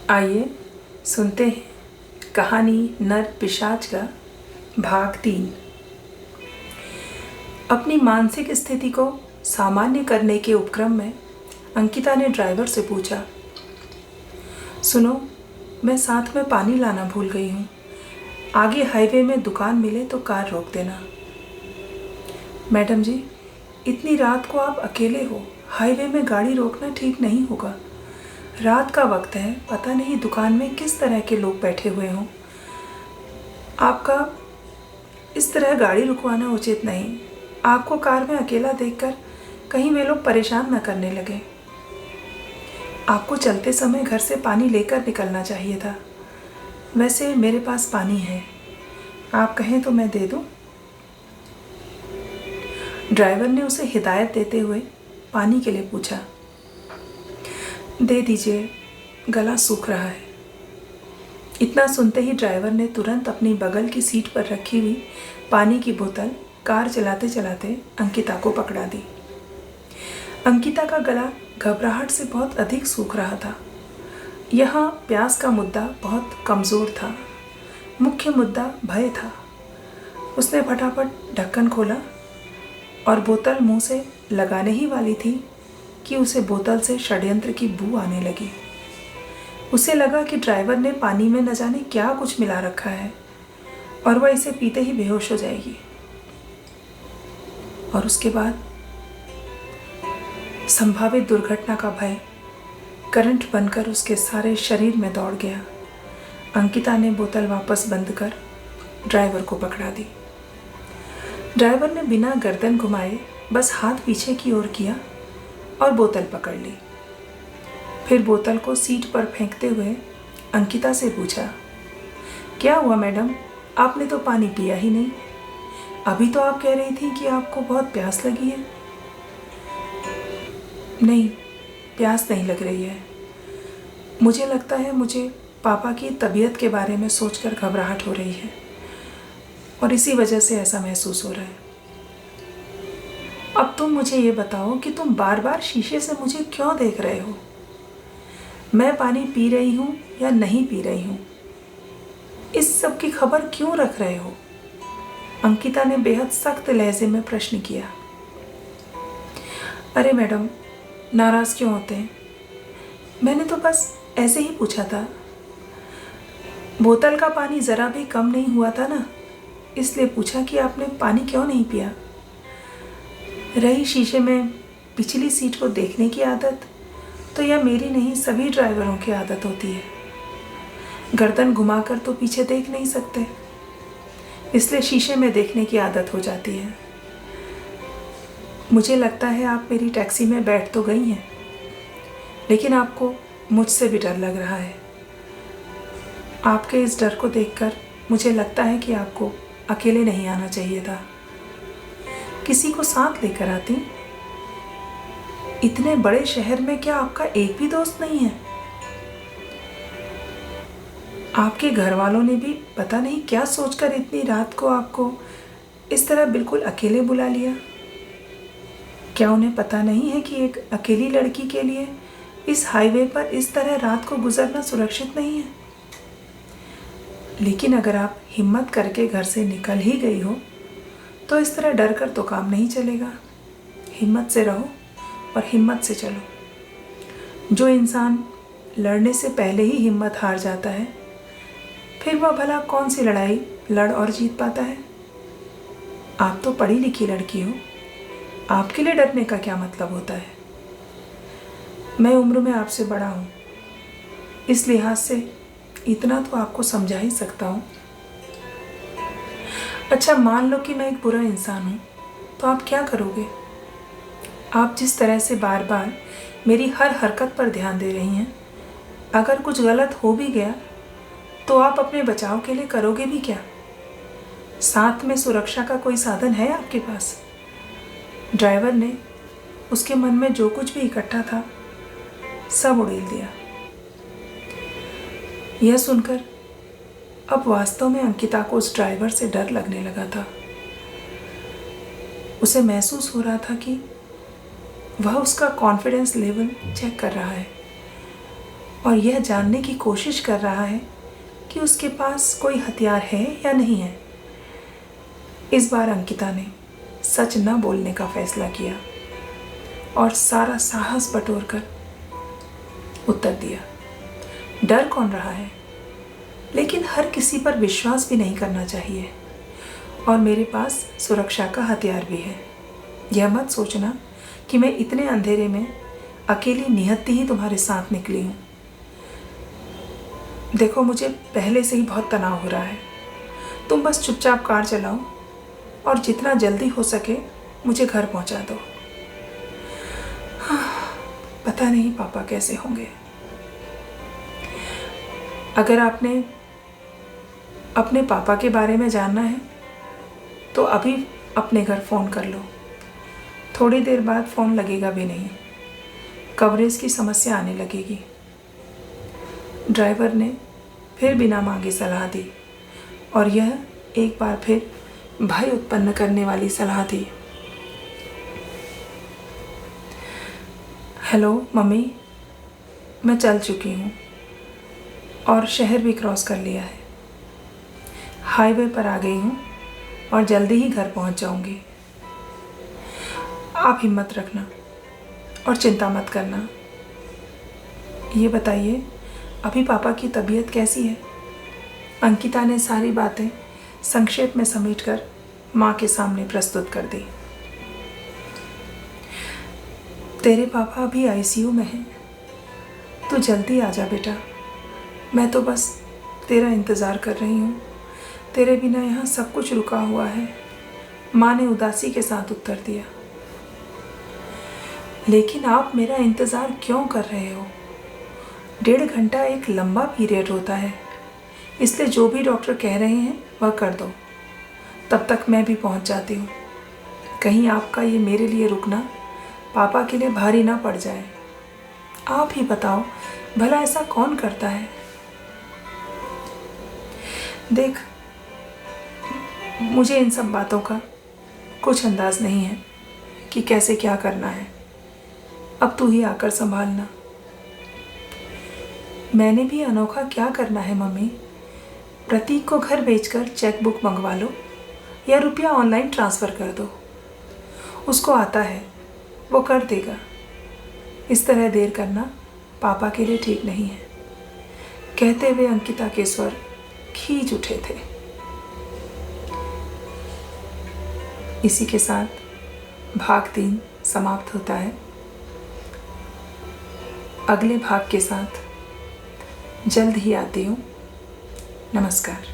आइए सुनते हैं कहानी नर पिशाच का भाग 3। अपनी मानसिक स्थिति को सामान्य करने के उपक्रम में अंकिता ने ड्राइवर से पूछा, सुनो, मैं साथ में पानी लाना भूल गई हूँ। आगे हाईवे में दुकान मिले तो कार रोक देना। मैडम जी, इतनी रात को आप अकेले हो, हाईवे में गाड़ी रोकना ठीक नहीं होगा। रात का वक्त है, पता नहीं दुकान में किस तरह के लोग बैठे हुए हों। आपका इस तरह गाड़ी रुकवाना उचित नहीं। आपको कार में अकेला देखकर कहीं वे लोग परेशान न करने लगे। आपको चलते समय घर से पानी लेकर निकलना चाहिए था। वैसे मेरे पास पानी है, आप कहें तो मैं दे दूं? ड्राइवर ने उसे हिदायत देते हुए पानी के लिए पूछा। दे दीजिए, गला सूख रहा है। इतना सुनते ही ड्राइवर ने तुरंत अपनी बगल की सीट पर रखी हुई पानी की बोतल कार चलाते चलाते अंकिता को पकड़ा दी। अंकिता का गला घबराहट से बहुत अधिक सूख रहा था। यहाँ प्यास का मुद्दा बहुत कमज़ोर था, मुख्य मुद्दा भय था। उसने फटाफट ढक्कन खोला और बोतल मुंह से लगाने ही वाली थी कि उसे बोतल से षड्यंत्र की बू आने लगी। उसे लगा कि ड्राइवर ने पानी में न जाने क्या कुछ मिला रखा है और वह इसे पीते ही बेहोश हो जाएगी। और उसके बाद संभावित दुर्घटना का भय करंट बनकर उसके सारे शरीर में दौड़ गया। अंकिता ने बोतल वापस बंद कर ड्राइवर को पकड़ा दी। ड्राइवर ने बिना गर्दन घुमाए बस हाथ पीछे की ओर किया और बोतल पकड़ ली। फिर बोतल को सीट पर फेंकते हुए अंकिता से पूछा, क्या हुआ मैडम, आपने तो पानी पिया ही नहीं। अभी तो आप कह रही थी कि आपको बहुत प्यास लगी है। नहीं, प्यास नहीं लग रही है। मुझे लगता है मुझे पापा की तबीयत के बारे में सोचकर घबराहट हो रही है और इसी वजह से ऐसा महसूस हो रहा है। अब तुम मुझे ये बताओ कि तुम बार बार शीशे से मुझे क्यों देख रहे हो? मैं पानी पी रही हूँ या नहीं पी रही हूँ, इस सब की खबर क्यों रख रहे हो? अंकिता ने बेहद सख्त लहजे में प्रश्न किया। अरे मैडम, नाराज़ क्यों होते हैं? मैंने तो बस ऐसे ही पूछा था। बोतल का पानी ज़रा भी कम नहीं हुआ था ना, इसलिए पूछा कि आपने पानी क्यों नहीं पिया। रही शीशे में पिछली सीट को देखने की आदत, तो यह मेरी नहीं सभी ड्राइवरों की आदत होती है। गर्दन घुमाकर तो पीछे देख नहीं सकते, इसलिए शीशे में देखने की आदत हो जाती है। मुझे लगता है आप मेरी टैक्सी में बैठ तो गई हैं, लेकिन आपको मुझसे भी डर लग रहा है। आपके इस डर को देखकर मुझे लगता है कि आपको अकेले नहीं आना चाहिए था, किसी को साथ लेकर आती। इतने बड़े शहर में क्या आपका एक भी दोस्त नहीं है? आपके घर वालों ने भी पता नहीं क्या सोचकर इतनी रात को आपको इस तरह बिल्कुल अकेले बुला लिया। क्या उन्हें पता नहीं है कि एक अकेली लड़की के लिए इस हाईवे पर इस तरह रात को गुजरना सुरक्षित नहीं है? लेकिन अगर आप हिम्मत करके घर से निकल ही गई हो तो इस तरह डर कर तो काम नहीं चलेगा। हिम्मत से रहो और हिम्मत से चलो। जो इंसान लड़ने से पहले ही हिम्मत हार जाता है, फिर वह भला कौन सी लड़ाई लड़ और जीत पाता है? आप तो पढ़ी लिखी लड़की हो, आपके लिए डरने का क्या मतलब होता है? मैं उम्र में आपसे बड़ा हूँ, इस लिहाज से इतना तो आपको समझा ही सकता हूँ। अच्छा, मान लो कि मैं एक बुरा इंसान हूँ, तो आप क्या करोगे? आप जिस तरह से बार बार मेरी हर हरकत पर ध्यान दे रही हैं, अगर कुछ गलत हो भी गया तो आप अपने बचाव के लिए करोगे भी क्या? साथ में सुरक्षा का कोई साधन है आपके पास? ड्राइवर ने उसके मन में जो कुछ भी इकट्ठा था सब उड़ेल दिया। यह सुनकर अब वास्तव में अंकिता को उस ड्राइवर से डर लगने लगा था। उसे महसूस हो रहा था कि वह उसका कॉन्फिडेंस लेवल चेक कर रहा है और यह जानने की कोशिश कर रहा है कि उसके पास कोई हथियार है या नहीं है। इस बार अंकिता ने सच न बोलने का फैसला किया और सारा साहस बटोरकर उत्तर दिया, डर कौन रहा है, लेकिन हर किसी पर विश्वास भी नहीं करना चाहिए और मेरे पास सुरक्षा का हथियार भी है। यह मत सोचना कि मैं इतने अंधेरे में अकेली निहत्ती ही तुम्हारे साथ निकली हूँ। देखो, मुझे पहले से ही बहुत तनाव हो रहा है। तुम बस चुपचाप कार चलाओ और जितना जल्दी हो सके मुझे घर पहुँचा दो। पता नहीं पापा कैसे होंगे। अगर आपने अपने पापा के बारे में जानना है तो अभी अपने घर फ़ोन कर लो। थोड़ी देर बाद फ़ोन लगेगा भी नहीं, कवरेज की समस्या आने लगेगी। ड्राइवर ने फिर बिना मांगे सलाह दी और यह एक बार फिर भय उत्पन्न करने वाली सलाह थी। हेलो मम्मी, मैं चल चुकी हूँ और शहर भी क्रॉस कर लिया है। हाईवे पर आ गई हूँ और जल्दी ही घर पहुँच जाऊँगी। आप हिम्मत रखना और चिंता मत करना। ये बताइए, अभी पापा की तबीयत कैसी है? अंकिता ने सारी बातें संक्षेप में समेटकर माँ के सामने प्रस्तुत कर दी। तेरे पापा अभी आईसीयू में हैं। तू जल्दी आ जा बेटा, मैं तो बस तेरा इंतज़ार कर रही हूँ। तेरे बिना यहाँ सब कुछ रुका हुआ है, माँ ने उदासी के साथ उत्तर दिया। लेकिन आप मेरा इंतज़ार क्यों कर रहे हो? 1.5 घंटा एक लंबा पीरियड होता है, इसलिए जो भी डॉक्टर कह रहे हैं वह कर दो। तब तक मैं भी पहुंच जाती हूँ। कहीं आपका ये मेरे लिए रुकना पापा के लिए भारी ना पड़ जाए। आप ही बताओ, भला ऐसा कौन करता है? देख, मुझे इन सब बातों का कुछ अंदाज़ नहीं है कि कैसे क्या करना है। अब तू ही आकर संभालना। मैंने भी अनोखा क्या करना है मम्मी? प्रतीक को घर भेजकर चेक बुक मंगवा लो या रुपया ऑनलाइन ट्रांसफ़र कर दो। उसको आता है, वो कर देगा। इस तरह देर करना पापा के लिए ठीक नहीं है। कहते हुए अंकिता के स्वर खींच उठे थे। इसी के साथ भाग 3 समाप्त होता है। अगले भाग के साथ जल्द ही आती हूँ। नमस्कार।